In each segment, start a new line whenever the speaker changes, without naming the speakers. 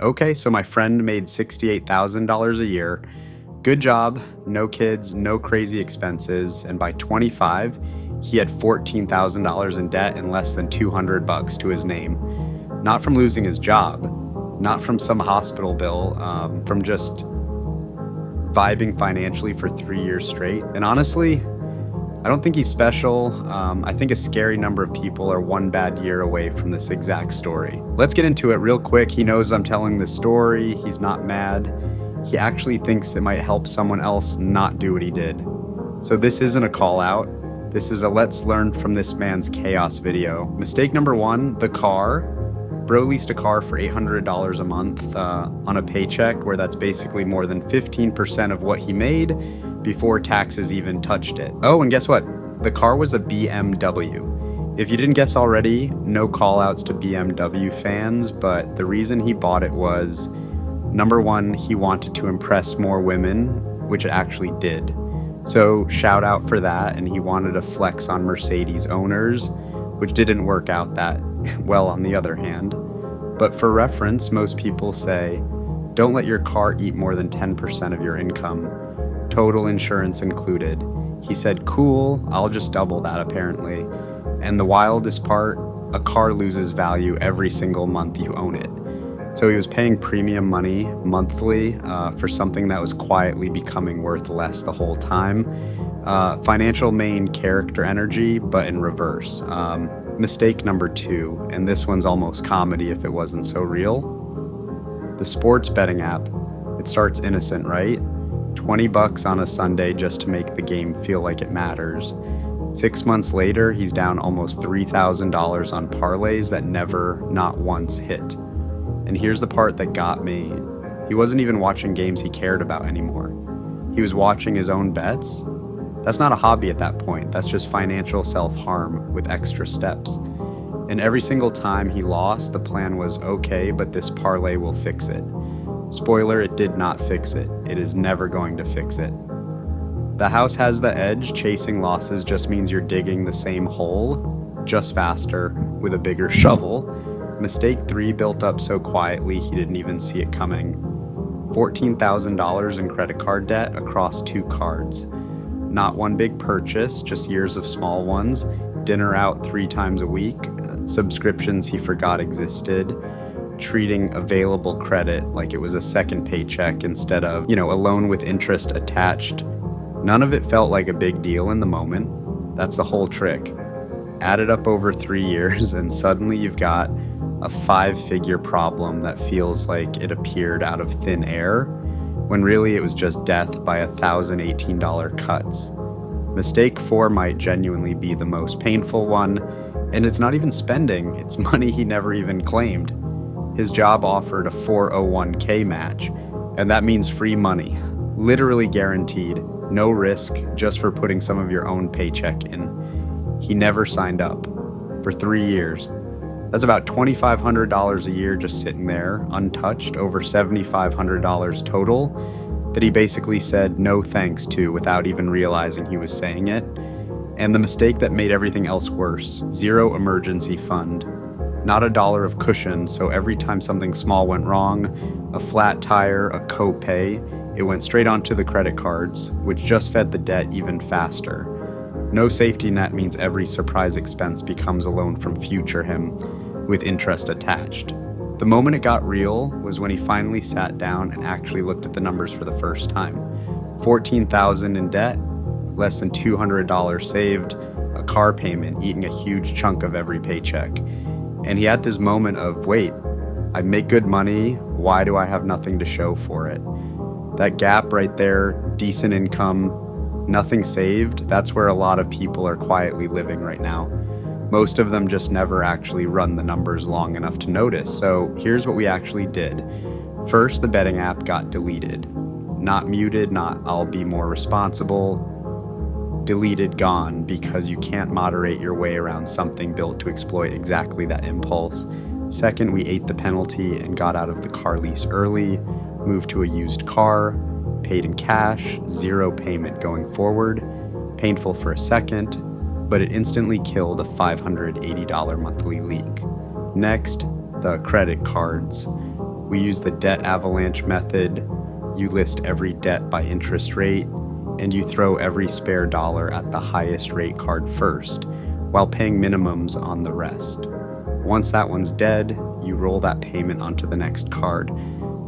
Okay, so my friend made $68,000 a year. Good job, no kids, no crazy expenses, and by 25, he had $14,000 in debt and less than 200 bucks to his name. Not from losing his job, not from some hospital bill, from just vibing financially for 3 years straight. And honestly, I don't think he's special. I think a scary number of people are one bad year away from this exact story. Let's get into it real quick. He knows I'm telling this story. He's not mad. He actually thinks it might help someone else not do what he did. So this isn't a call out. This is a let's learn from this man's chaos video. Mistake number one, the car. Bro leased a car for $800 a month on a paycheck, where that's basically more than 15% of what he made before taxes even touched it. Oh, and guess what? The car was a BMW. If you didn't guess already, no call outs to BMW fans, but the reason he bought it was, number one, he wanted to impress more women, which it actually did. So shout out for that, and he wanted to flex on Mercedes owners, which didn't work out that well on the other hand. But for reference, most people say, don't let your car eat more than 10% of your income, total insurance included. He said, cool, I'll just double that apparently. And the wildest part, a car loses value every single month you own it. So he was paying premium money monthly for something that was quietly becoming worth less the whole time. Financial main character energy, but in reverse. Mistake number two, and this one's almost comedy if it wasn't so real. The sports betting app. It starts innocent, right? 20 bucks on a Sunday just to make the game feel like it matters. 6 months later, he's down almost $3,000 on parlays that never, not once, hit. And here's the part that got me. He wasn't even watching games he cared about anymore. He was watching his own bets. That's not a hobby at that point. That's just financial self-harm with extra steps. And every single time he lost, the plan was, okay, but this parlay will fix it. Spoiler, it did not fix it. It is never going to fix it. The house has the edge. Chasing losses just means you're digging the same hole, just faster, with a bigger shovel. Mistake three built up so quietly he didn't even see it coming. $14,000 in credit card debt across 2 cards. Not one big purchase, just years of small ones. Dinner out 3 times a week. Subscriptions he forgot existed. Treating available credit like it was a second paycheck instead of, a loan with interest attached. None of it felt like a big deal in the moment. That's the whole trick. Add it up over 3 years and suddenly you've got a 5-figure problem that feels like it appeared out of thin air, when really it was just death by $1,018 cuts. Mistake 4 might genuinely be the most painful one, and it's not even spending, it's money he never even claimed. His job offered a 401k match, and that means free money, literally guaranteed, no risk, just for putting some of your own paycheck in. He never signed up for 3 years. That's about $2,500 a year just sitting there, untouched, over $7,500 total, that he basically said no thanks to without even realizing he was saying it. And the mistake that made everything else worse, 0 emergency fund. Not a dollar of cushion, so every time something small went wrong, a flat tire, a co-pay, it went straight onto the credit cards, which just fed the debt even faster. No safety net means every surprise expense becomes a loan from future him, with interest attached. The moment it got real was when he finally sat down and actually looked at the numbers for the first time. $14,000 in debt, less than $200 saved, a car payment eating a huge chunk of every paycheck. And he had this moment of, wait, I make good money, why do I have nothing to show for it? That gap right there, decent income, nothing saved, that's where a lot of people are quietly living right now. Most of them just never actually run the numbers long enough to notice. So here's what we actually did. First, the betting app got deleted. Not muted, not I'll be more responsible. Deleted, gone, because you can't moderate your way around something built to exploit exactly that impulse. Second, we ate the penalty and got out of the car lease early, moved to a used car, paid in cash, 0 payment going forward. Painful for a second, but it instantly killed a $580 monthly leak. Next, the credit cards. We use the debt avalanche method. You list every debt by interest rate, and you throw every spare dollar at the highest rate card first, while paying minimums on the rest. Once that one's dead, you roll that payment onto the next card.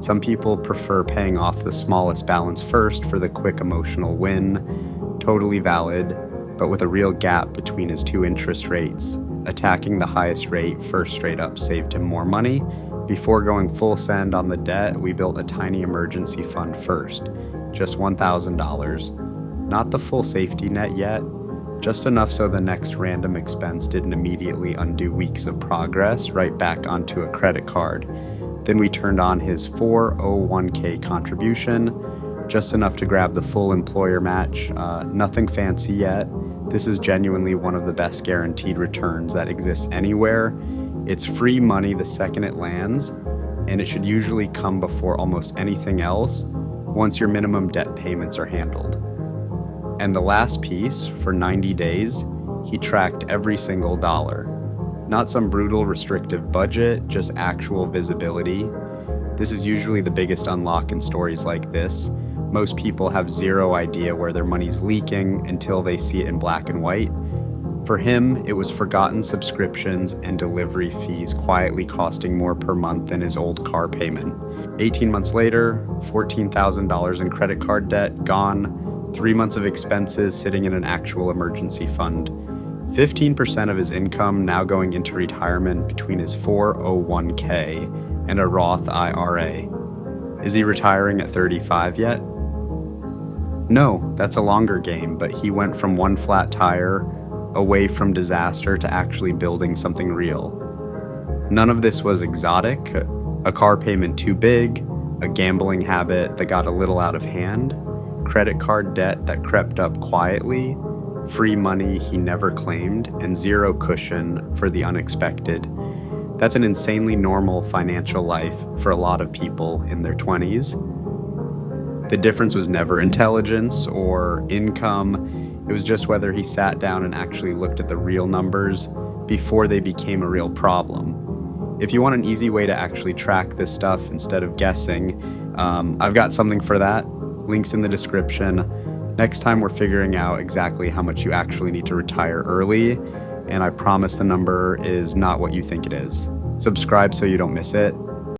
Some people prefer paying off the smallest balance first for the quick emotional win. Totally valid, but with a real gap between his two interest rates. Attacking the highest rate first straight up saved him more money. Before going full send on the debt, we built a tiny emergency fund first, just $1,000. Not the full safety net yet, just enough so the next random expense didn't immediately undo weeks of progress right back onto a credit card. Then we turned on his 401k contribution, just enough to grab the full employer match. Nothing fancy yet. This is genuinely one of the best guaranteed returns that exists anywhere. It's free money the second it lands, and it should usually come before almost anything else once your minimum debt payments are handled. And the last piece, for 90 days, he tracked every single dollar. Not some brutal restrictive budget, just actual visibility. This is usually the biggest unlock in stories like this. Most people have zero idea where their money's leaking until they see it in black and white. For him, it was forgotten subscriptions and delivery fees quietly costing more per month than his old car payment. 18 months later, $14,000 in credit card debt gone, 3 months of expenses sitting in an actual emergency fund. 15% of his income now going into retirement between his 401k and a Roth IRA. Is he retiring at 35 yet? No, that's a longer game, but he went from one flat tire away from disaster to actually building something real. None of this was exotic, a car payment too big, a gambling habit that got a little out of hand, credit card debt that crept up quietly, free money he never claimed, and zero cushion for the unexpected. That's an insanely normal financial life for a lot of people in their 20s. The difference was never intelligence or income. It was just whether he sat down and actually looked at the real numbers before they became a real problem. If you want an easy way to actually track this stuff instead of guessing, I've got something for that. Links in the description. Next time we're figuring out exactly how much you actually need to retire early, and I promise the number is not what you think it is. Subscribe so you don't miss it.